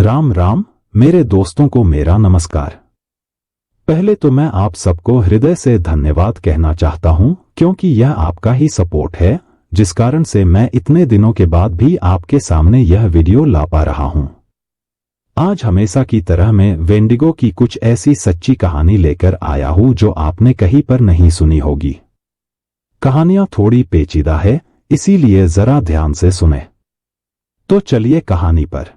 राम राम मेरे दोस्तों को मेरा नमस्कार। पहले तो मैं आप सबको हृदय से धन्यवाद कहना चाहता हूं, क्योंकि यह आपका ही सपोर्ट है जिस कारण से मैं इतने दिनों के बाद भी आपके सामने यह वीडियो ला पा रहा हूं। आज हमेशा की तरह मैं वेंडिगो की कुछ ऐसी सच्ची कहानी लेकर आया हूं जो आपने कहीं पर नहीं सुनी होगी। कहानियां थोड़ी पेचीदा है, इसीलिए जरा ध्यान से सुने। तो चलिए कहानी पर।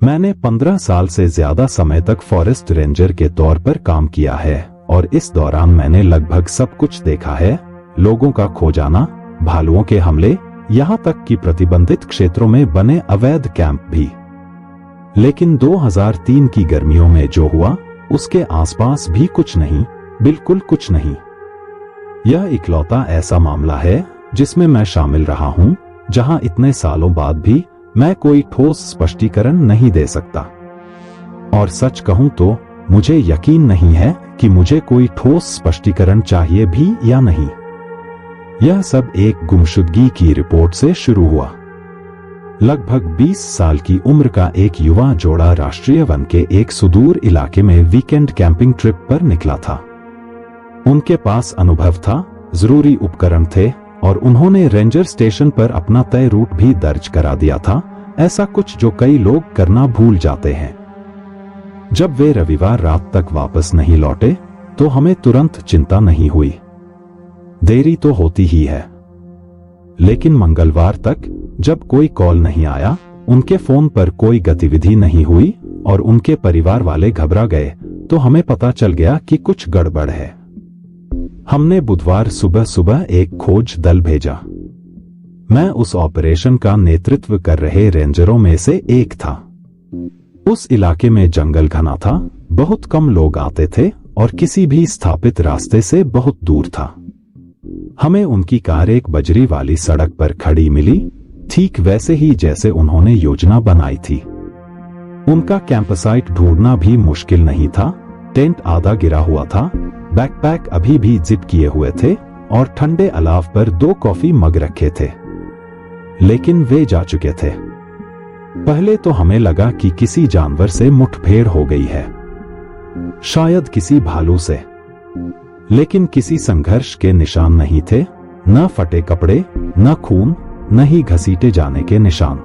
मैंने 15 साल से ज्यादा समय तक फॉरेस्ट रेंजर के तौर पर काम किया है और इस दौरान मैंने लगभग सब कुछ देखा है। लोगों का खो जाना, भालुओं के हमले, यहाँ तक कि प्रतिबंधित क्षेत्रों में बने अवैध कैंप भी। लेकिन 2003 की गर्मियों में जो हुआ उसके आसपास भी कुछ नहीं, बिल्कुल कुछ नहीं। यह इकलौता ऐसा मामला है जिसमें मैं शामिल रहा हूं, जहां इतने सालों बाद भी मैं कोई ठोस स्पष्टीकरण नहीं दे सकता। और सच कहूं तो मुझे यकीन नहीं है कि मुझे कोई ठोस स्पष्टीकरण चाहिए भी या नहीं। यह सब एक गुमशुदगी की रिपोर्ट से शुरू हुआ। लगभग 20 साल की उम्र का एक युवा जोड़ा राष्ट्रीय वन के एक सुदूर इलाके में वीकेंड कैंपिंग ट्रिप पर निकला था। उनके पास अनुभव था, जरूरी उपकरण थे और उन्होंने रेंजर स्टेशन पर अपना तय रूट भी दर्ज करा दिया था, ऐसा कुछ जो कई लोग करना भूल जाते हैं। जब वे रविवार रात तक वापस नहीं लौटे तो हमें तुरंत चिंता नहीं हुई। देरी तो होती ही है। लेकिन मंगलवार तक जब कोई कॉल नहीं आया, उनके फोन पर कोई गतिविधि नहीं हुई और उनके परिवार वाले घबरा गए, तो हमें पता चल गया कि कुछ गड़बड़ है। हमने बुधवार सुबह सुबह एक खोज दल भेजा। मैं उस ऑपरेशन का नेतृत्व कर रहे रेंजरों में से एक था। उस इलाके में जंगल घना था, बहुत कम लोग आते थे और किसी भी स्थापित रास्ते से बहुत दूर था। हमें उनकी कार एक बजरी वाली सड़क पर खड़ी मिली, ठीक वैसे ही जैसे उन्होंने योजना बनाई थी। उनका कैंपसाइट ढूंढना भी मुश्किल नहीं था। टेंट आधा गिरा हुआ था, बैकपैक अभी भी जिप किए हुए थे और ठंडे अलाव पर 2 कॉफी मग रखे थे। लेकिन वे जा चुके थे। पहले तो हमें लगा कि किसी जानवर से मुठभेड़ हो गई है, शायद किसी भालू से। लेकिन किसी संघर्ष के निशान नहीं थे, न फटे कपड़े, न खून, न ही घसीटे जाने के निशान।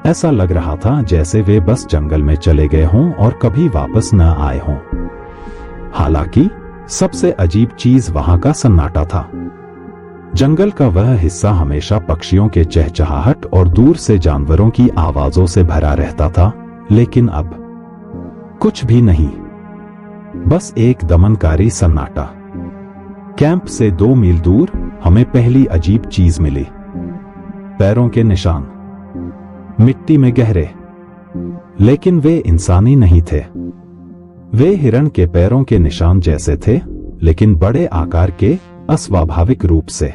ऐसा लग रहा था जैसे वे बस जंगल में चले गए हों और कभी वापस न आए हों। हालांकि सबसे अजीब चीज वहां का सन्नाटा था। जंगल का वह हिस्सा हमेशा पक्षियों के चहचहाहट और दूर से जानवरों की आवाजों से भरा रहता था, लेकिन अब कुछ भी नहीं, बस एक दमनकारी सन्नाटा। कैंप से 2 मील दूर हमें पहली अजीब चीज मिली। पैरों के निशान, मिट्टी में गहरे, लेकिन वे इंसानी नहीं थे। वे हिरण के पैरों के निशान जैसे थे, लेकिन बड़े आकार के, अस्वाभाविक रूप से।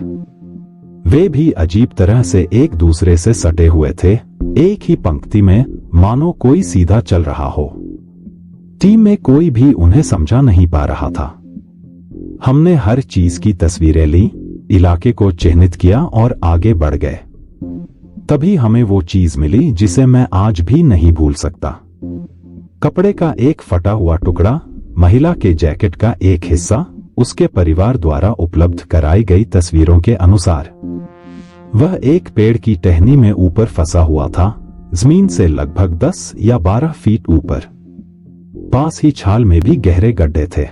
वे भी अजीब तरह से एक दूसरे से सटे हुए थे, एक ही पंक्ति में, मानो कोई सीधा चल रहा हो। टीम में कोई भी उन्हें समझा नहीं पा रहा था। हमने हर चीज की तस्वीरें ली, इलाके को चिन्हित किया और आगे बढ़ गए। तभी हमें वो चीज मिली जिसे मैं आज भी नहीं भूल सकता। कपड़े का एक फटा हुआ टुकड़ा, महिला के जैकेट का एक हिस्सा, उसके परिवार द्वारा उपलब्ध कराई गई तस्वीरों के अनुसार। वह एक पेड़ की टहनी में ऊपर फंसा हुआ था, जमीन से लगभग 10 या 12 फीट ऊपर। पास ही छाल में भी गहरे गड्ढे थे।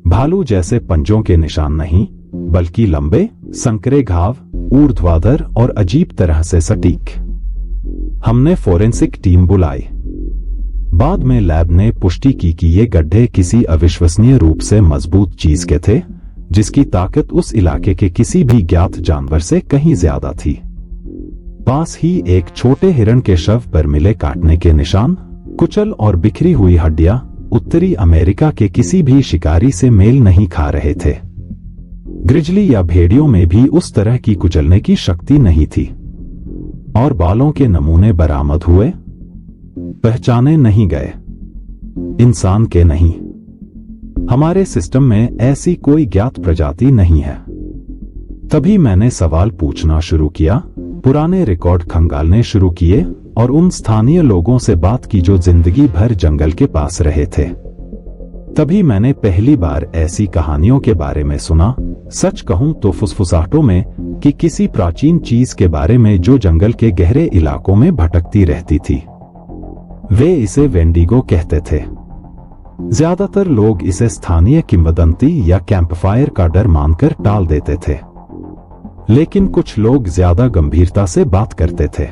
भालू जैसे पंजों के निशान नहीं, बल्कि लंबे, संकरे घाव, ऊर्ध्वाधर और अजीब तरह से सटीक। हमने फोरेंसिक टीम बुलाई। बाद में लैब ने पुष्टि की कि ये गड्ढे किसी अविश्वसनीय रूप से मजबूत चीज के थे, जिसकी ताकत उस इलाके के किसी भी ज्ञात जानवर से कहीं ज्यादा थी। पास ही एक छोटे हिरण के शव पर मिले काटने के निशान, कुचल और बिखरी हुई हड्डियां उत्तरी अमेरिका के किसी भी शिकारी से मेल नहीं खा रहे थे। ग्रिजली या भेड़ियों में भी उस तरह की कुचलने की शक्ति नहीं थी। और बालों के नमूने बरामद हुए, पहचाने नहीं गए, इंसान के नहीं। हमारे सिस्टम में ऐसी कोई ज्ञात प्रजाति नहीं है। तभी मैंने सवाल पूछना शुरू किया, पुराने रिकॉर्ड खंगालने शुरू किए और उन स्थानीय लोगों से बात की जो जिंदगी भर जंगल के पास रहे थे। तभी मैंने पहली बार ऐसी कहानियों के बारे में सुना, सच कहूं तो फुसफुसाहटों में, कि किसी प्राचीन चीज के बारे में जो जंगल के गहरे इलाकों में भटकती रहती थी। वे इसे वेंडिगो कहते थे। ज्यादातर लोग इसे स्थानीय किंवदंती या कैंपफायर का डर मानकर टाल देते थे, लेकिन कुछ लोग ज्यादा गंभीरता से बात करते थे।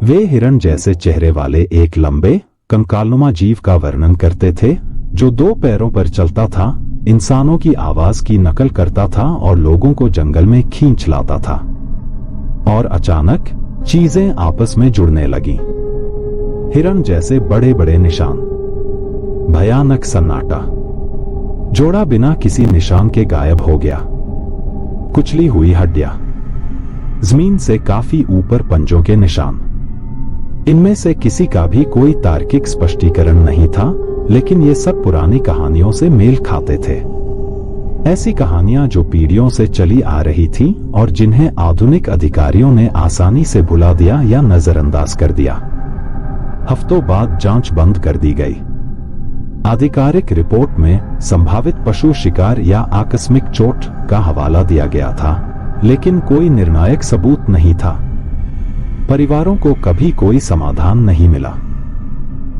वे हिरण जैसे चेहरे वाले एक लंबे कंकालनुमा जीव का वर्णन करते थे जो 2 पैरों पर चलता था, इंसानों की आवाज की नकल करता था और लोगों को जंगल में खींच लाता था। और अचानक चीजें आपस में जुड़ने लगीं। हिरण जैसे बड़े बड़े निशान, भयानक सन्नाटा, जोड़ा बिना किसी निशान के गायब हो गया, कुचली हुई हड्डियां, जमीन से काफी ऊपर पंजों के निशान। इनमें से किसी का भी कोई तार्किक स्पष्टीकरण नहीं था, लेकिन ये सब पुरानी कहानियों से मेल खाते थे। ऐसी कहानियां जो पीढ़ियों से चली आ रही थीं और जिन्हें आधुनिक अधिकारियों ने आसानी से भुला दिया या नजरअंदाज कर दिया। हफ्तों बाद जांच बंद कर दी गई। आधिकारिक रिपोर्ट में संभावित पशु शिकार या आकस्मिक चोट का हवाला दिया गया था, लेकिन कोई निर्णायक सबूत नहीं था। परिवारों को कभी कोई समाधान नहीं मिला।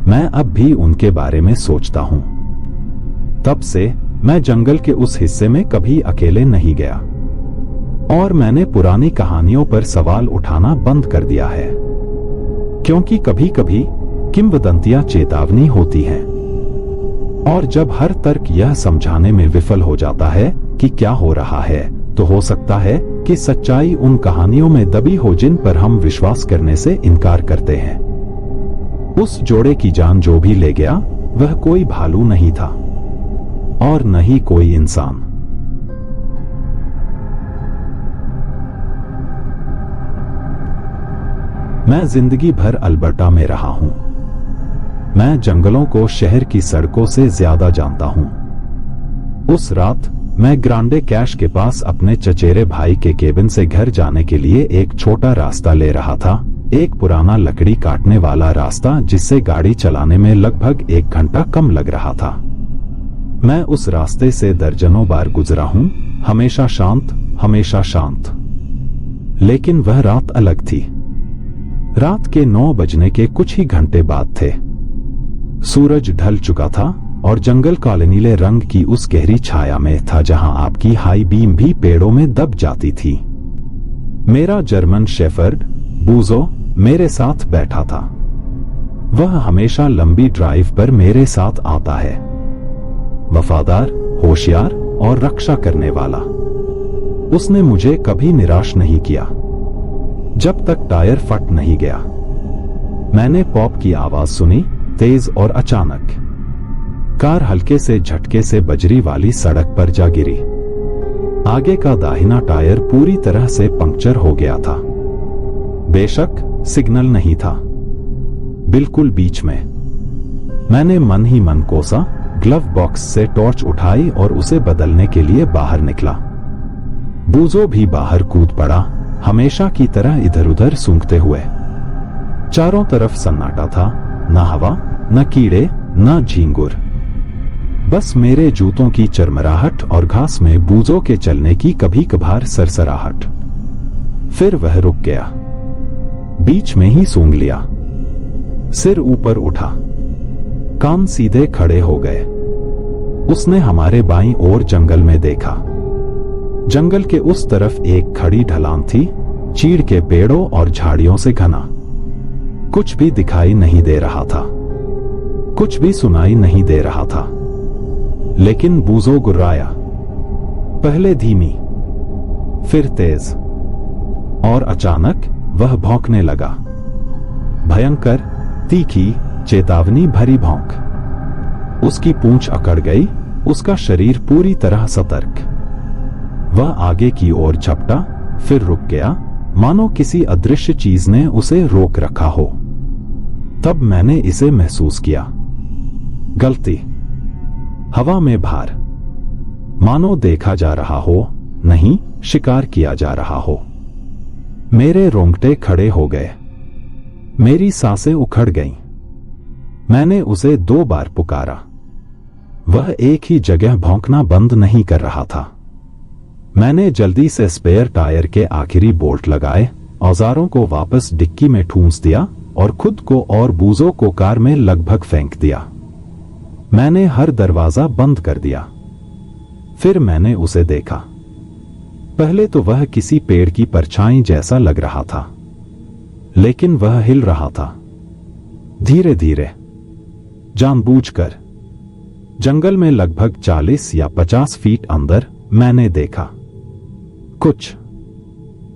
मैं अब भी उनके बारे में सोचता हूं। तब से मैं जंगल के उस हिस्से में कभी अकेले नहीं गया और मैंने पुरानी कहानियों पर सवाल उठाना बंद कर दिया है, क्योंकि कभी कभी किंवदंतियां चेतावनी होती हैं। और जब हर तर्क यह समझाने में विफल हो जाता है कि क्या हो रहा है, तो हो सकता है कि सच्चाई उन कहानियों में दबी हो जिन पर हम विश्वास करने से इनकार करते हैं। उस जोड़े की जान जो भी ले गया, वह कोई भालू नहीं था और न ही कोई इंसान। मैं जिंदगी भर अल्बर्टा में रहा हूं। मैं जंगलों को शहर की सड़कों से ज्यादा जानता हूं। उस रात मैं ग्रांडे कैश के पास अपने चचेरे भाई के केबिन से घर जाने के लिए एक छोटा रास्ता ले रहा था, एक पुराना लकड़ी काटने वाला रास्ता जिससे गाड़ी चलाने में लगभग 1 घंटा कम लग रहा था। मैं उस रास्ते से दर्जनों बार गुजरा हूं, हमेशा शांत, हमेशा शांत। लेकिन वह रात अलग थी। रात के 9 बजने के कुछ ही घंटे बाद थे। सूरज ढल चुका था और जंगल काले नीले रंग की उस गहरी छाया में था जहां आपकी हाई बीम भी पेड़ों में दब जाती थी। मेरा जर्मन शेफर्ड बूजो मेरे साथ बैठा था। वह हमेशा लंबी ड्राइव पर मेरे साथ आता है, वफादार, होशियार और रक्षा करने वाला। उसने मुझे कभी निराश नहीं किया जब तक टायर फट नहीं गया। मैंने पॉप की आवाज सुनी, तेज और अचानक। कार हल्के से झटके से बजरी वाली सड़क पर जा गिरी। आगे का दाहिना टायर पूरी तरह से पंक्चर हो गया था। बेशक सिग्नल नहीं था, बिल्कुल बीच में। मैंने मन ही मन कोसा, ग्लव बॉक्स से टॉर्च उठाई और उसे बदलने के लिए बाहर निकला। बूजो भी बाहर कूद पड़ा, हमेशा की तरह इधर उधर सूंघते हुए। चारों तरफ सन्नाटा था, न हवा, न कीड़े, न झींगुर। बस मेरे जूतों की चरमराहट और घास में बूजों के चलने की कभी कभार सरसराहट। फिर वह रुक गया, बीच में ही सूंघ लिया। सिर ऊपर उठा, कान सीधे खड़े हो गए। उसने हमारे बाईं ओर जंगल में देखा। जंगल के उस तरफ एक खड़ी ढलान थी, चीड़ के पेड़ों और झाड़ियों से घना। कुछ भी दिखाई नहीं दे रहा था, कुछ भी सुनाई नहीं दे रहा था। लेकिन बूजो गुर्राया, पहले धीमी, फिर तेज, और अचानक वह भौंकने लगा। भयंकर, तीखी, चेतावनी भरी भौंक। उसकी पूंछ अकड़ गई, उसका शरीर पूरी तरह सतर्क। वह आगे की ओर झपटा, फिर रुक गया, मानो किसी अदृश्य चीज ने उसे रोक रखा हो। तब मैंने इसे महसूस किया। गलती, हवा में भार, मानो देखा जा रहा हो, नहीं शिकार किया जा रहा हो। मेरे रोंगटे खड़े हो गए, मेरी सांसें उखड़ गईं। मैंने उसे 2 बार पुकारा, वह एक ही जगह भौंकना बंद नहीं कर रहा था। मैंने जल्दी से स्पेयर टायर के आखिरी बोल्ट लगाए, औजारों को वापस डिक्की में ठूंस दिया और खुद को और बूजो को कार में लगभग फेंक दिया। मैंने हर दरवाजा बंद कर दिया। फिर मैंने उसे देखा। पहले तो वह किसी पेड़ की परछाई जैसा लग रहा था, लेकिन वह हिल रहा था, धीरे धीरे, जानबूझकर। जंगल में लगभग 40 या 50 फीट अंदर मैंने देखा कुछ।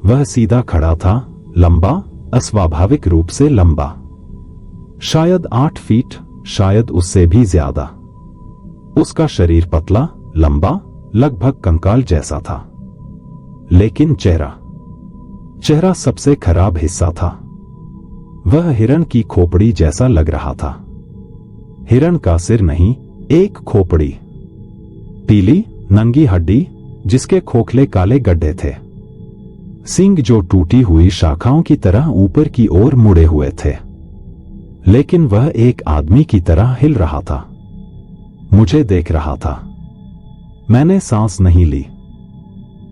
वह सीधा खड़ा था, लंबा, अस्वाभाविक रूप से लंबा, शायद 8 फीट, शायद उससे भी ज्यादा। उसका शरीर पतला, लंबा, लगभग कंकाल जैसा था। लेकिन चेहरा सबसे खराब हिस्सा था। वह हिरण की खोपड़ी जैसा लग रहा था। हिरण का सिर नहीं, एक खोपड़ी, पीली नंगी हड्डी जिसके खोखले काले गड्ढे थे, सींग जो टूटी हुई शाखाओं की तरह ऊपर की ओर मुड़े हुए थे। लेकिन वह एक आदमी की तरह हिल रहा था, मुझे देख रहा था। मैंने सांस नहीं ली,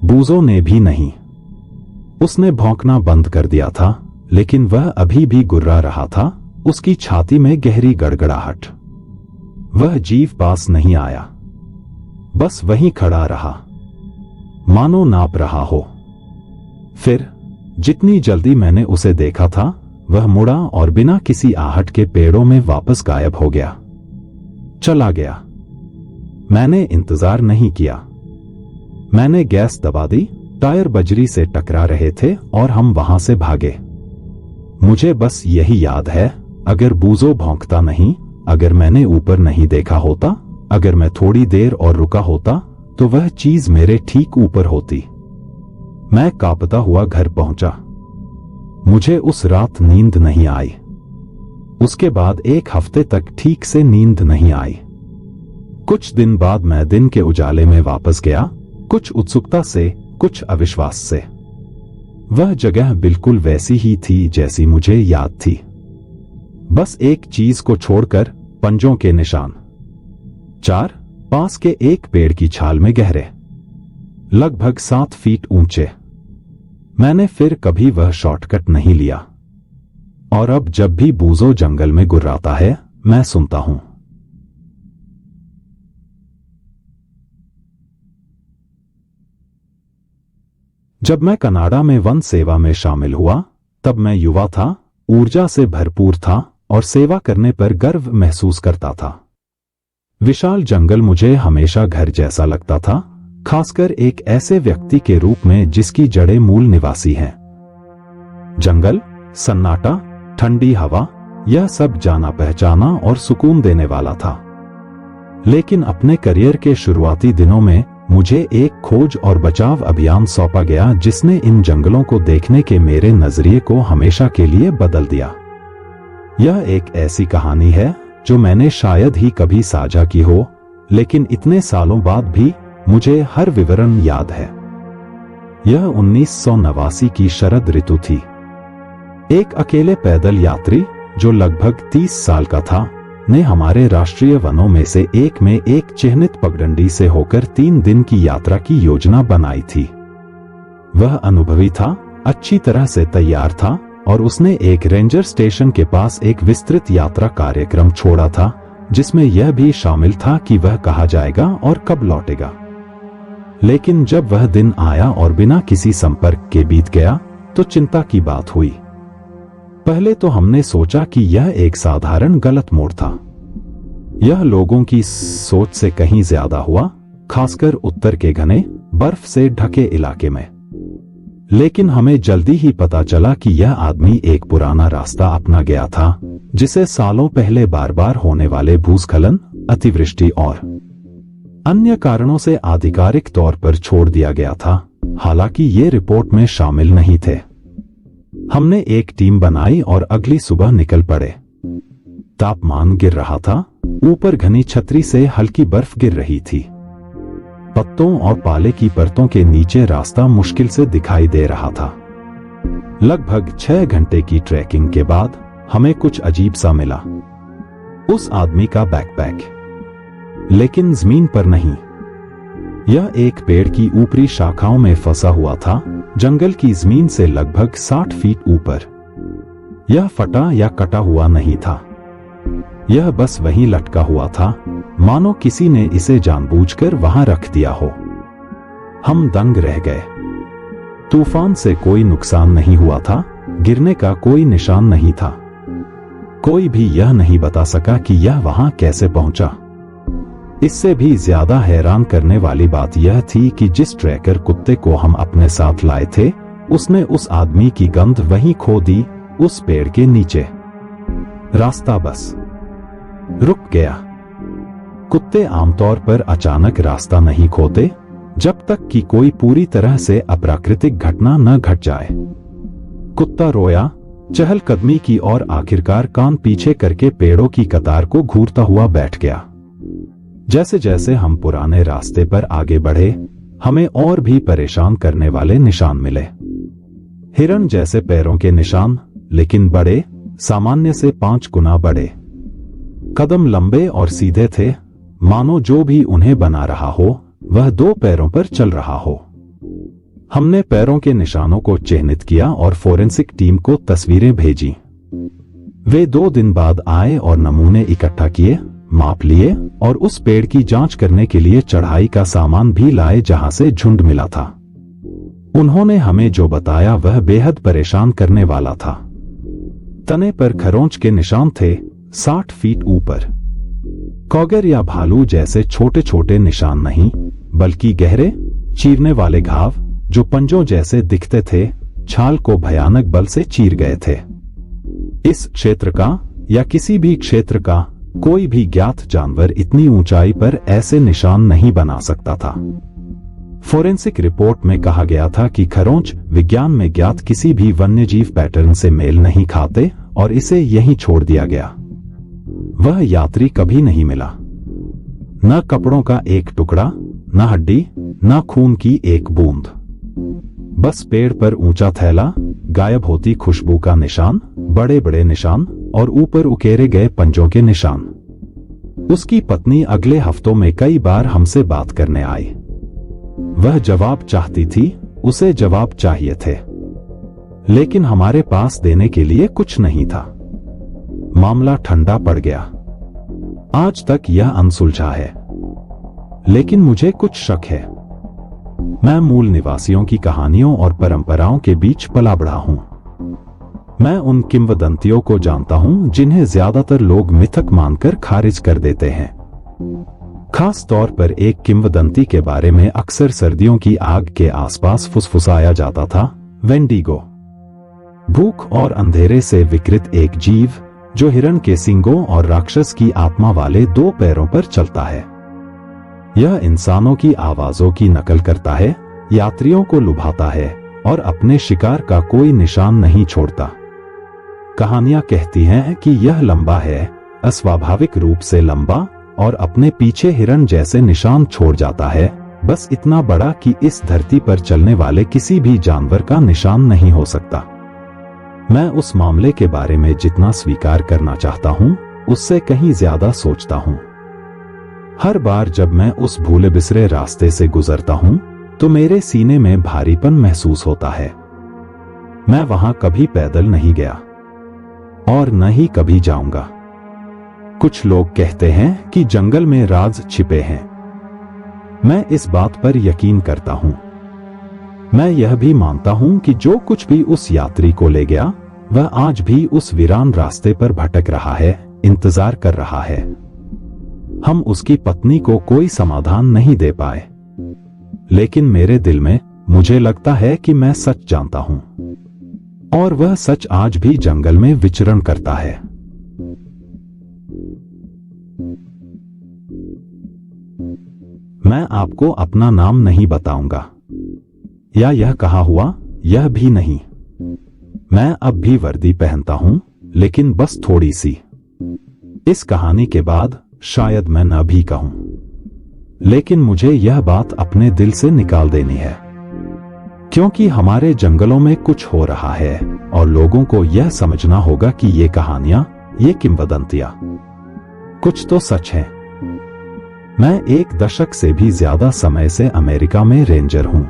बूजो ने भी नहीं। उसने भौंकना बंद कर दिया था, लेकिन वह अभी भी गुर्रा रहा था, उसकी छाती में गहरी गड़गड़ाहट। वह जीव पास नहीं आया, बस वहीं खड़ा रहा, मानो नाप रहा हो। फिर जितनी जल्दी मैंने उसे देखा था, वह मुड़ा और बिना किसी आहट के पेड़ों में वापस गायब हो गया, चला गया। मैंने इंतजार नहीं किया। मैंने गैस दबा दी, टायर बजरी से टकरा रहे थे और हम वहां से भागे। मुझे बस यही याद है, अगर बूजो भौंकता नहीं, अगर मैंने ऊपर नहीं देखा होता, अगर मैं थोड़ी देर और रुका होता, तो वह चीज मेरे ठीक ऊपर होती। मैं कांपता हुआ घर पहुंचा। मुझे उस रात नींद नहीं आई। उसके बाद 1 हफ्ते तक ठीक से नींद नहीं आई। कुछ दिन बाद मैं दिन के उजाले में वापस गया, कुछ उत्सुकता से, कुछ अविश्वास से। वह जगह बिल्कुल वैसी ही थी जैसी मुझे याद थी, बस एक चीज को छोड़कर, पंजों के निशान। 4 पास के एक पेड़ की छाल में गहरे, लगभग 7 फीट ऊंचे। मैंने फिर कभी वह शॉर्टकट नहीं लिया, और अब जब भी बूजो जंगल में गुर्राता है, मैं सुनता हूं। जब मैं कनाडा में वन सेवा में शामिल हुआ, तब मैं युवा था, ऊर्जा से भरपूर था और सेवा करने पर गर्व महसूस करता था। विशाल जंगल मुझे हमेशा घर जैसा लगता था, खासकर एक ऐसे व्यक्ति के रूप में जिसकी जड़ें मूल निवासी हैं। जंगल, सन्नाटा, ठंडी हवा, यह सब जाना पहचाना और सुकून देने वाला था। लेकिन अपने करियर के शुरुआती दिनों में मुझे एक खोज और बचाव अभियान सौंपा गया जिसने इन जंगलों को देखने के मेरे नजरिए को हमेशा के लिए बदल दिया। यह एक ऐसी कहानी है जो मैंने शायद ही कभी साझा की हो, लेकिन इतने सालों बाद भी मुझे हर विवरण याद है। यह 1989 की शरद ऋतु थी। एक अकेले पैदल यात्री जो लगभग 30 साल का था, ने हमारे राष्ट्रीय वनों में से एक में एक चिह्नित पगडंडी से होकर 3 दिन की यात्रा की योजना बनाई थी। वह अनुभवी था, अच्छी तरह से तैयार था और उसने एक रेंजर स्टेशन के पास एक विस्तृत यात्रा कार्यक्रम छोड़ा था, जिसमें यह भी शामिल था कि वह कहाँ जाएगा और कब लौटेगा। लेकिन जब वह दिन आया और बिना किसी संपर्क के बीत गया, तो चिंता की बात हुई। पहले तो हमने सोचा कि यह एक साधारण गलत मोड़ था। यह लोगों की सोच से कहीं ज्यादा हुआ, खासकर उत्तर के घने, बर्फ से ढके इलाके में। लेकिन हमें जल्दी ही पता चला कि यह आदमी एक पुराना रास्ता अपना गया था, जिसे सालों पहले बार बार होने वाले भूस्खलन, अतिवृष्टि और अन्य कारणों से आधिकारिक तौर पर छोड़ दिया गया था। हालांकि ये रिपोर्ट में शामिल नहीं थे। हमने एक टीम बनाई और अगली सुबह निकल पड़े। तापमान गिर रहा था, ऊपर घनी छतरी से हल्की बर्फ गिर रही थी। पत्तों और पाले की परतों के नीचे रास्ता मुश्किल से दिखाई दे रहा था। लगभग 6 घंटे की ट्रैकिंग के बाद हमें कुछ अजीब सा मिला। उस आदमी का बैकपैक, लेकिन जमीन पर नहीं। यह एक पेड़ की ऊपरी शाखाओं में फंसा हुआ था, जंगल की जमीन से लगभग 60 फीट ऊपर। यह फटा या कटा हुआ नहीं था, यह बस वहीं लटका हुआ था, मानो किसी ने इसे जानबूझकर वहां रख दिया हो। हम दंग रह गए। तूफान से कोई नुकसान नहीं हुआ था, गिरने का कोई निशान नहीं था। कोई भी यह नहीं बता सका कि यह वहां कैसे पहुंचा। इससे भी ज्यादा हैरान करने वाली बात यह थी कि जिस ट्रैकर कुत्ते को हम अपने साथ लाए थे, उसने उस आदमी की गंध वहीं खो दी, उस पेड़ के नीचे। रास्ता बस रुक गया। कुत्ते आमतौर पर अचानक रास्ता नहीं खोते जब तक कि कोई पूरी तरह से अप्राकृतिक घटना न घट जाए। कुत्ता रोया, चहलकदमी की और आखिरकार कान पीछे करके पेड़ों की कतार को घूरता हुआ बैठ गया। जैसे जैसे हम पुराने रास्ते पर आगे बढ़े, हमें और भी परेशान करने वाले निशान मिले। हिरण जैसे पैरों के निशान, लेकिन बड़े, सामान्य से 5 गुना बड़े। कदम लंबे और सीधे थे, मानो जो भी उन्हें बना रहा हो वह 2 पैरों पर चल रहा हो। हमने पैरों के निशानों को चिह्नित किया और फोरेंसिक टीम को तस्वीरें भेजी। वे 2 दिन बाद आए और नमूने इकट्ठा किए, माप लिए और उस पेड़ की जांच करने के लिए चढ़ाई का सामान भी लाए जहां से झुंड मिला था। उन्होंने हमें जो बताया वह बेहद परेशान करने वाला था। तने पर खरोंच के निशान थे, 60 फीट ऊपर। कॉगर या भालू जैसे छोटे छोटे निशान नहीं, बल्कि गहरे, चीरने वाले घाव जो पंजों जैसे दिखते थे, छाल को भयानक बल से चीर गए थे। इस क्षेत्र का या किसी भी क्षेत्र का कोई भी ज्ञात जानवर इतनी ऊंचाई पर ऐसे निशान नहीं बना सकता था। फोरेंसिक रिपोर्ट में कहा गया था कि खरोंच विज्ञान में ज्ञात किसी भी वन्यजीव पैटर्न से मेल नहीं खाते और इसे यहीं छोड़ दिया गया। वह यात्री कभी नहीं मिला। न कपड़ों का एक टुकड़ा, न हड्डी, न खून की एक बूंद। बस पेड़ पर ऊंचा थैला, गायब होती खुशबू का निशान, बड़े बड़े निशान और ऊपर उकेरे गए पंजों के निशान। उसकी पत्नी अगले हफ्तों में कई बार हमसे बात करने आई। वह जवाब चाहती थी, उसे जवाब चाहिए थे, लेकिन हमारे पास देने के लिए कुछ नहीं था। मामला ठंडा पड़ गया। आज तक यह अनसुलझा है, लेकिन मुझे कुछ शक है। मैं मूल निवासियों की कहानियों और परंपराओं के बीच पला बढ़ा हूं। मैं उन किंवदंतियों को जानता हूं जिन्हें ज्यादातर लोग मिथक मानकर खारिज कर देते हैं। खास तौर पर एक किंवदंती के बारे में अक्सर सर्दियों की आग के आसपास फुसफुसाया जाता था, वेंडिगो। भूख और अंधेरे से विकृत एक जीव जो हिरण के सींगों और राक्षस की आत्मा वाले 2 पैरों पर चलता है। यह इंसानों की आवाजों की नकल करता है, यात्रियों को लुभाता है और अपने शिकार का कोई निशान नहीं छोड़ता। कहानियां कहती हैं कि यह लंबा है, अस्वाभाविक रूप से लंबा, और अपने पीछे हिरण जैसे निशान छोड़ जाता है, बस इतना बड़ा कि इस धरती पर चलने वाले किसी भी जानवर का निशान नहीं हो सकता। मैं उस मामले के बारे में जितना स्वीकार करना चाहता हूं, उससे कहीं ज्यादा सोचता हूं। हर बार जब मैं उस भूले बिसरे रास्ते से गुजरता हूं, तो मेरे सीने में भारीपन महसूस होता है। मैं वहां कभी पैदल नहीं गया और न ही कभी जाऊंगा। कुछ लोग कहते हैं कि जंगल में राज छिपे हैं। मैं इस बात पर यकीन करता हूं। मैं यह भी मानता हूं कि जो कुछ भी उस यात्री को ले गया, वह आज भी उस वीरान रास्ते पर भटक रहा है, इंतजार कर रहा है। हम उसकी पत्नी को कोई समाधान नहीं दे पाए, लेकिन मेरे दिल में मुझे लगता है कि मैं सच जानता हूं, और वह सच आज भी जंगल में विचरण करता है। मैं आपको अपना नाम नहीं बताऊंगा, या यह कहा हुआ यह भी नहीं। मैं अब भी वर्दी पहनता हूं, लेकिन बस थोड़ी सी। इस कहानी के बाद शायद मैं न भी कहूं। लेकिन मुझे यह बात अपने दिल से निकाल देनी है, क्योंकि हमारे जंगलों में कुछ हो रहा है और लोगों को यह समझना होगा कि ये कहानियां, ये किंवदंतियां कुछ तो सच है। मैं 1 दशक से भी ज्यादा समय से अमेरिका में रेंजर हूं।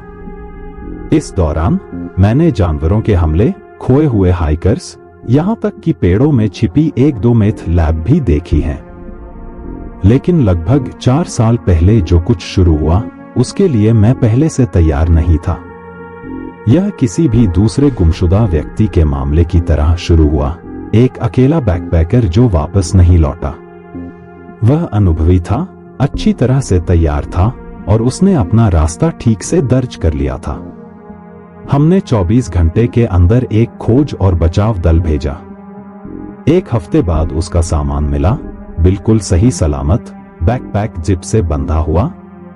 इस दौरान मैंने जानवरों के हमले, खोए हुए हाइकर्स, यहां तक कि पेड़ों में छिपी 1-2 मेथ लैब भी देखी हैं। लेकिन लगभग 4 साल पहले जो कुछ शुरू हुआ, उसके लिए मैं पहले से तैयार नहीं था। यह किसी भी दूसरे गुमशुदा व्यक्ति के मामले की तरह शुरू हुआ, एक अकेला बैकपैकर जो वापस नहीं लौटा। वह अनुभवी था, अच्छी तरह से तैयार था और उसने अपना रास्ता ठीक से दर्ज कर लिया था। हमने 24 घंटे के अंदर एक खोज और बचाव दल भेजा। 1 हफ्ते बाद उसका सामान मिला, बिल्कुल सही सलामत, बैकपैक जिप से बंधा हुआ,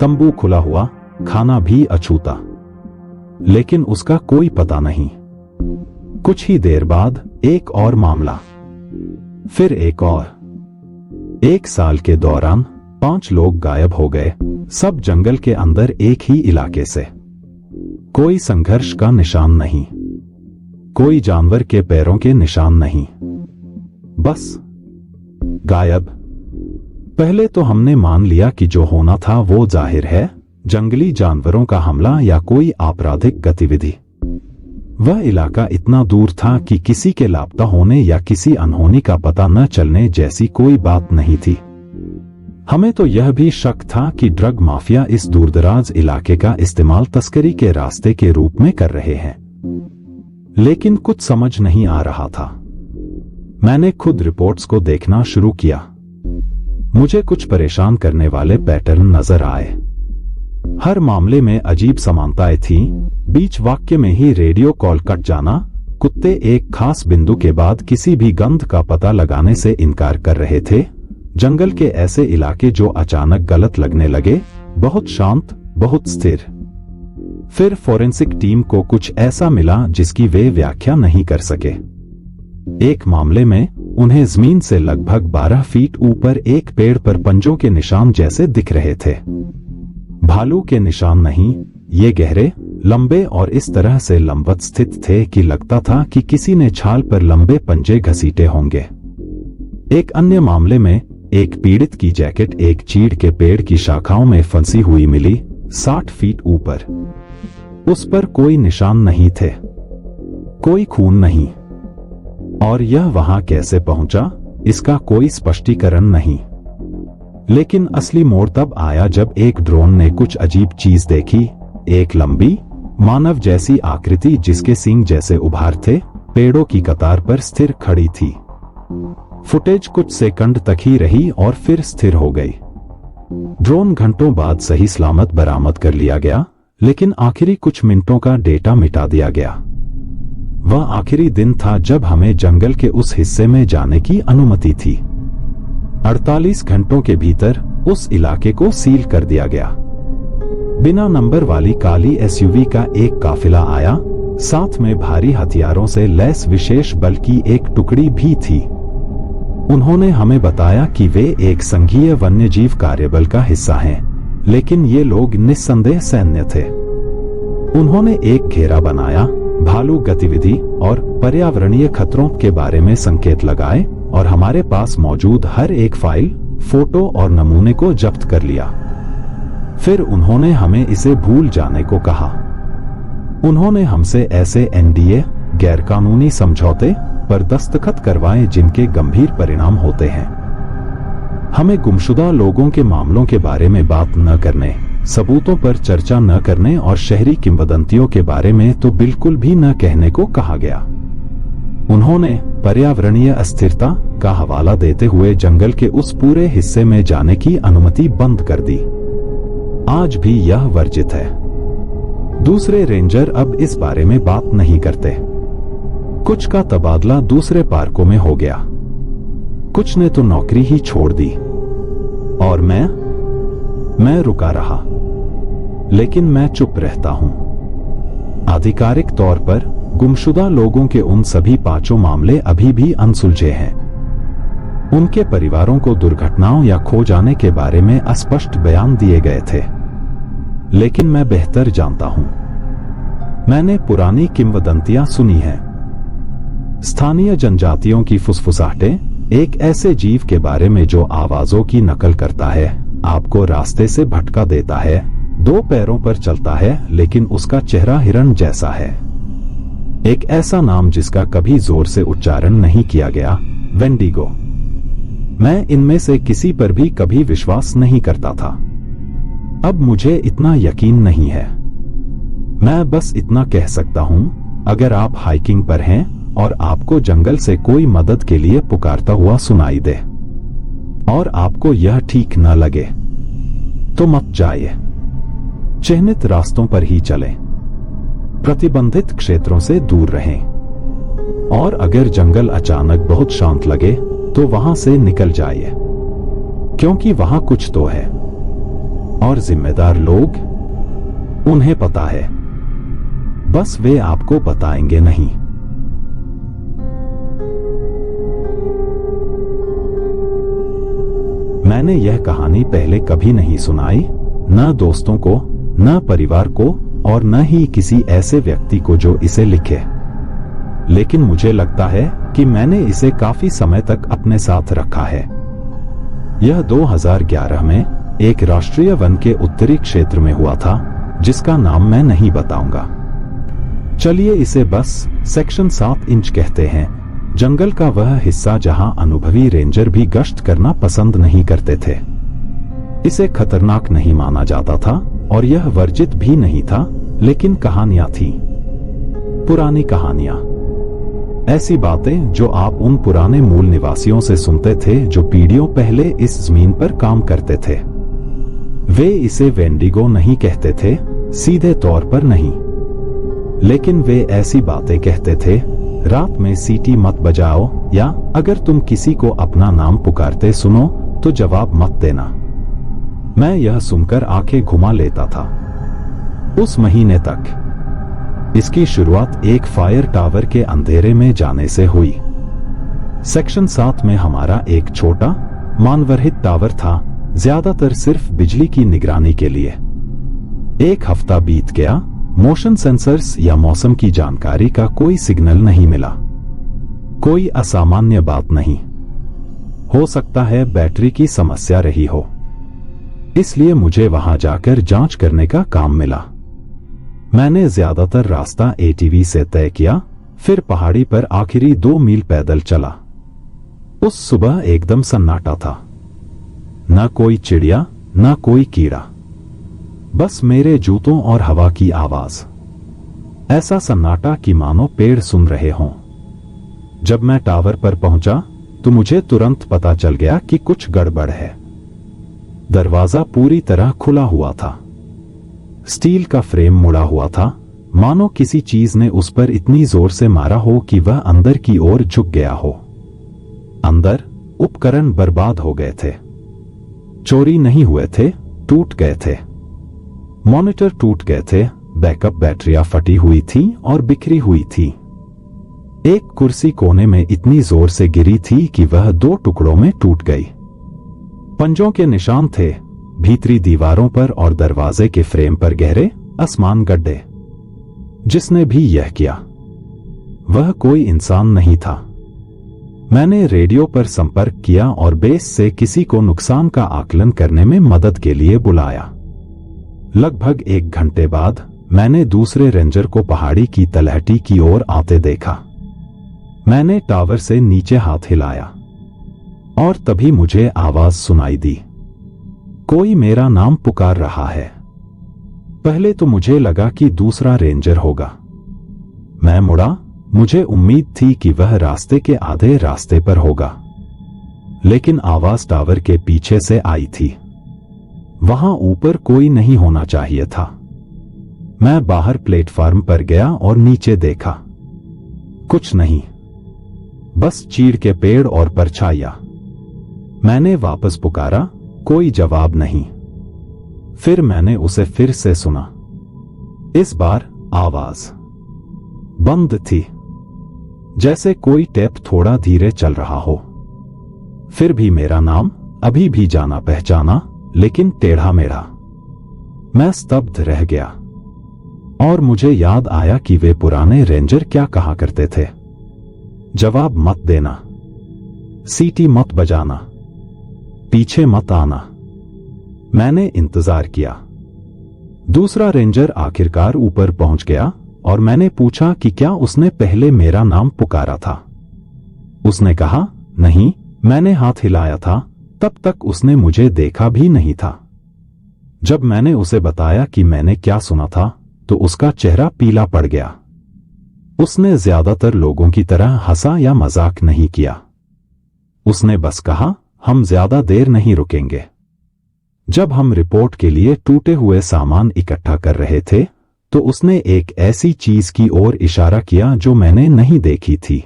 तंबू खुला हुआ, खाना भी अछूता। लेकिन उसका कोई पता नहीं। कुछ ही देर बाद एक और मामला, फिर एक और। 1 साल के दौरान 5 लोग गायब हो गए, सब जंगल के अंदर एक ही इलाके से। कोई संघर्ष का निशान नहीं, कोई जानवर के पैरों के निशान नहीं, बस गायब। पहले तो हमने मान लिया कि जो होना था वो जाहिर है, जंगली जानवरों का हमला या कोई आपराधिक गतिविधि। वह इलाका इतना दूर था कि किसी के लापता होने या किसी अनहोनी का पता न चलने जैसी कोई बात नहीं थी। हमें तो यह भी शक था कि ड्रग माफिया इस दूरदराज इलाके का इस्तेमाल तस्करी के रास्ते के रूप में कर रहे हैं, लेकिन कुछ समझ नहीं आ रहा था। मैंने खुद रिपोर्ट्स को देखना शुरू किया। मुझे कुछ परेशान करने वाले पैटर्न नजर आए। हर मामले में अजीब समानताएं थीं, बीच वाक्य में ही रेडियो कॉल कट जाना, कुत्ते एक खास बिंदु के बाद किसी भी गंध का पता लगाने से इनकार कर रहे थे, जंगल के ऐसे इलाके जो अचानक गलत लगने लगे, बहुत शांत, बहुत स्थिर। फिर फोरेंसिक टीम को कुछ ऐसा मिला जिसकी वे व्याख्या नहीं कर सके। एक मामले में उन्हें जमीन से लगभग 12 फीट ऊपर एक पेड़ पर पंजों के निशान जैसे दिख रहे थे। भालू के निशान नहीं, ये गहरे, लंबे और इस तरह से लंबवत स्थित थे कि लगता था कि किसी ने छाल पर लंबे पंजे घसीटे होंगे। एक अन्य मामले में एक पीड़ित की जैकेट एक चीड़ के पेड़ की शाखाओं में फंसी हुई मिली, 60 फीट ऊपर। उस पर कोई निशान नहीं थे, कोई खून नहीं, और यह वहां कैसे पहुंचा, इसका कोई स्पष्टीकरण नहीं। लेकिन असली मोड़ तब आया जब एक ड्रोन ने कुछ अजीब चीज देखी, एक लंबी, मानव जैसी आकृति जिसके सींग जैसे उभार थे, पेड़ों की कतार पर स्थिर खड़ी थी। फुटेज कुछ सेकंड तक ही रही और फिर स्थिर हो गई। ड्रोन घंटों बाद सही सलामत बरामद कर लिया गया, लेकिन आखिरी कुछ मिनटों का डेटा मिटा दिया गया। वह आखिरी दिन था जब हमें जंगल के उस हिस्से में जाने की अनुमति थी। 48 घंटों के भीतर उस इलाके को सील कर दिया गया। बिना नंबर वाली काली एसयूवी का एक काफिला आया, साथ में भारी हथियारों से लैस विशेष बल की एक टुकड़ी भी थी। उन्होंने हमें बताया कि वे एक संघीय वन्यजीव कार्यबल का हिस्सा हैं, लेकिन ये लोग निस्संदेह सैन्य थे। उन्होंने एक घेरा बनाया, भालू गतिविधि और पर्यावरणीय खतरों के बारे में संकेत लगाए और हमारे पास मौजूद हर एक फाइल, फोटो और नमूने को जब्त कर लिया। फिर उन्होंने हमें इसे भूल जाने को कहा। उन्होंने हमसे ऐसे एनडीए, गैरकानूनी समझौते पर दस्तखत करवाए जिनके गंभीर परिणाम होते हैं। हमें गुमशुदा लोगों के मामलों के बारे में बात न करने, सबूतों पर चर्चा न करने और शहरी किंवदंतियों के बारे में तो बिल्कुल भी न कहने को कहा गया। उन्होंने पर्यावरणीय अस्थिरता का हवाला देते हुए जंगल के उस पूरे हिस्से में जाने की अनुमति बंद कर दी। आज भी यह वर्जित है। दूसरे रेंजर अब इस बारे में बात नहीं करते। कुछ का तबादला दूसरे पार्कों में हो गया, कुछ ने तो नौकरी ही छोड़ दी, और मैं रुका रहा। लेकिन मैं चुप रहता हूं। आधिकारिक तौर पर गुमशुदा लोगों के उन सभी 5 मामले अभी भी अनसुलझे हैं। उनके परिवारों को दुर्घटनाओं या खो जाने के बारे में अस्पष्ट बयान दिए गए थे। लेकिन मैं बेहतर जानता हूं। मैंने पुरानी किंवदंतियां सुनी हैं। स्थानीय जनजातियों की फुसफुसाहटें, एक ऐसे जीव के बारे में जो आवाजों की नकल करता है, आपको रास्ते से भटका देता है, 2 पैरों पर चलता है लेकिन उसका चेहरा हिरण जैसा है। एक ऐसा नाम जिसका कभी जोर से उच्चारण नहीं किया गया, वेंडिगो। मैं इनमें से किसी पर भी कभी विश्वास नहीं करता था। अब मुझे इतना यकीन नहीं है। मैं बस इतना कह सकता हूं, अगर आप हाइकिंग पर हैं और आपको जंगल से कोई मदद के लिए पुकारता हुआ सुनाई दे और आपको यह ठीक न लगे तो मत जाइए। चिह्नित रास्तों पर ही चलें। प्रतिबंधित क्षेत्रों से दूर रहें। और अगर जंगल अचानक बहुत शांत लगे तो वहां से निकल जाइए, क्योंकि वहां कुछ तो है और जिम्मेदार लोग, उन्हें पता है, बस वे आपको बताएंगे नहीं। मैंने यह कहानी पहले कभी नहीं सुनाई, न दोस्तों को, न परिवार को और न ही किसी ऐसे व्यक्ति को जो इसे लिखे। लेकिन मुझे लगता है कि मैंने इसे काफी समय तक अपने साथ रखा है। यह 2011 में एक राष्ट्रीय वन के उत्तरी क्षेत्र में हुआ था, जिसका नाम मैं नहीं बताऊंगा। चलिए इसे बस सेक्शन 7 इंच कहते हैं। जंगल का वह हिस्सा जहां अनुभवी रेंजर भी गश्त करना पसंद नहीं करते थे। इसे खतरनाक नहीं माना जाता था और यह वर्जित भी नहीं था, लेकिन कहानियां थी, पुरानी कहानियां, ऐसी बातें जो आप उन पुराने मूल निवासियों से सुनते थे जो पीढ़ियों पहले इस जमीन पर काम करते थे। वे इसे वेंडिगो नहीं कहते थे, सीधे तौर पर नहीं, लेकिन वे ऐसी बातें कहते थे, रात में सीटी मत बजाओ, या अगर तुम किसी को अपना नाम पुकारते सुनो तो जवाब मत देना। मैं यह सुनकर आंखें घुमा लेता था। उस महीने तक इसकी शुरुआत एक फायर टावर के अंधेरे में जाने से हुई। सेक्शन 7 में हमारा एक छोटा मानवरहित टावर था, ज्यादातर सिर्फ बिजली की निगरानी के लिए। एक हफ्ता बीत गया, मोशन सेंसर्स या मौसम की जानकारी का कोई सिग्नल नहीं मिला। कोई असामान्य बात नहीं। हो सकता है बैटरी की समस्या रही हो। इसलिए मुझे वहां जाकर जांच करने का काम मिला। मैंने ज्यादातर रास्ता एटीवी से तय किया, फिर पहाड़ी पर आखिरी 2 मील पैदल चला। उस सुबह एकदम सन्नाटा था। न कोई चिड़िया, न कोई कीड़ा, बस मेरे जूतों और हवा की आवाज। ऐसा सन्नाटा कि मानो पेड़ सुन रहे हों। जब मैं टावर पर पहुंचा तो मुझे तुरंत पता चल गया कि कुछ गड़बड़ है। दरवाजा पूरी तरह खुला हुआ था। स्टील का फ्रेम मुड़ा हुआ था, मानो किसी चीज ने उस पर इतनी जोर से मारा हो कि वह अंदर की ओर झुक गया हो। अंदर उपकरण बर्बाद हो गए थे। चोरी नहीं हुए थे, टूट गए थे। मॉनिटर टूट गए थे, बैकअप बैटरियां फटी हुई थी और बिखरी हुई थी। एक कुर्सी कोने में इतनी जोर से गिरी थी कि वह 2 टुकड़ों में टूट गई। पंजों के निशान थे भीतरी दीवारों पर और दरवाजे के फ्रेम पर गहरे आसमान गड्ढे। जिसने भी यह किया वह कोई इंसान नहीं था। मैंने रेडियो पर संपर्क किया और बेस से किसी को नुकसान का आकलन करने में मदद के लिए बुलाया। लगभग 1 घंटे बाद मैंने दूसरे रेंजर को पहाड़ी की तलहटी की ओर आते देखा। मैंने टावर से नीचे हाथ हिलाया और तभी मुझे आवाज सुनाई दी। कोई मेरा नाम पुकार रहा है। पहले तो मुझे लगा कि दूसरा रेंजर होगा। मैं मुड़ा, मुझे उम्मीद थी कि वह रास्ते के आधे रास्ते पर होगा, लेकिन आवाज टावर के पीछे से आई थी। वहां ऊपर कोई नहीं होना चाहिए था। मैं बाहर प्लेटफार्म पर गया और नीचे देखा। कुछ नहीं, बस चीड़ के पेड़ और परछाइयां। मैंने वापस पुकारा, कोई जवाब नहीं। फिर मैंने उसे फिर से सुना। इस बार आवाज बंद थी, जैसे कोई टेप थोड़ा धीरे चल रहा हो। फिर भी मेरा नाम अभी भी जाना पहचाना, लेकिन टेढ़ा मेढ़ा। मैं स्तब्ध रह गया और मुझे याद आया कि वे पुराने रेंजर क्या कहा करते थे। जवाब मत देना, सीटी मत बजाना, पीछे मत आना। मैंने इंतजार किया। दूसरा रेंजर आखिरकार ऊपर पहुंच गया और मैंने पूछा कि क्या उसने पहले मेरा नाम पुकारा था। उसने कहा, नहीं, मैंने हाथ हिलाया था, तब तक उसने मुझे देखा भी नहीं था। जब मैंने उसे बताया कि मैंने क्या सुना था, तो उसका चेहरा पीला पड़ गया। उसने ज्यादातर लोगों की तरह हंसा या मजाक नहीं किया। उसने बस कहा, हम ज्यादा देर नहीं रुकेंगे। जब हम रिपोर्ट के लिए टूटे हुए सामान इकट्ठा कर रहे थे, तो उसने एक ऐसी चीज की ओर इशारा किया जो मैंने नहीं देखी थी।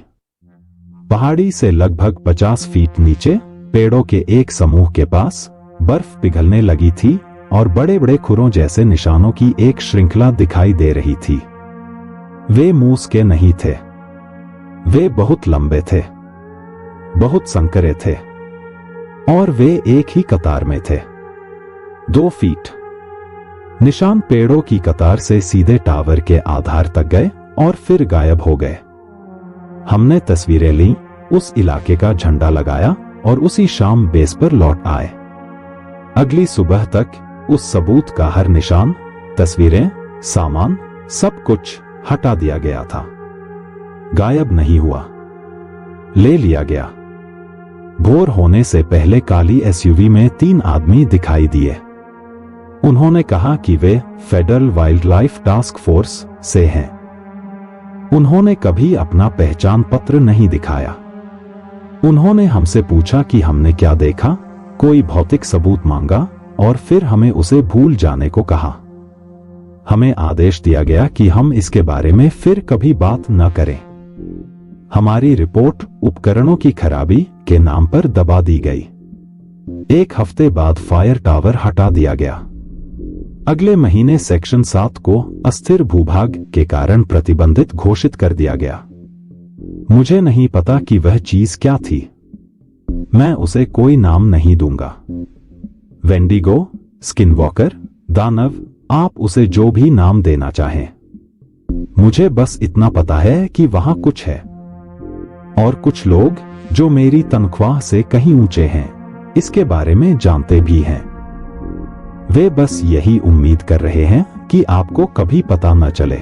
पहाड़ी से लगभग 50 फीट नीचे पेड़ों के एक समूह के पास बर्फ पिघलने लगी थी और बड़े बड़े खुरों जैसे निशानों की एक श्रृंखला दिखाई दे रही थी। वे मूस के नहीं थे। वे बहुत लंबे थे, बहुत संकरे थे और वे एक ही कतार में थे, 2 फीट। निशान पेड़ों की कतार से सीधे टावर के आधार तक गए और फिर गायब हो गए। हमने तस्वीरें लीं, उस इलाके का झंडा लगाया और उसी शाम बेस पर लौट आए। अगली सुबह तक उस सबूत का हर निशान, तस्वीरें, सामान, सब कुछ हटा दिया गया था। गायब नहीं हुआ, ले लिया गया। भोर होने से पहले काली एसयूवी में 3 आदमी दिखाई दिए। उन्होंने कहा कि वे federal wildlife task force से हैं। उन्होंने कभी अपना पहचान पत्र नहीं दिखाया। उन्होंने हमसे पूछा कि हमने क्या देखा, कोई भौतिक सबूत मांगा और फिर हमें उसे भूल जाने को कहा। हमें आदेश दिया गया कि हम इसके बारे में फिर कभी बात न करें। हमारी रिपोर्ट उपकरणों की खराबी के नाम पर दबा दी गई। 1 हफ्ते बाद फायर टावर हटा दिया गया। अगले महीने सेक्शन 7 को अस्थिर भूभाग के कारण प्रतिबंधित घोषित कर दिया गया। मुझे नहीं पता कि वह चीज क्या थी। मैं उसे कोई नाम नहीं दूंगा। वेंडिगो, स्किनवॉकर, दानव, आप उसे जो भी नाम देना चाहें। मुझे बस इतना पता है कि वहां कुछ है और कुछ लोग जो मेरी तनख्वाह से कहीं ऊंचे हैं, इसके बारे में जानते भी हैं। वे बस यही उम्मीद कर रहे हैं कि आपको कभी पता न चले।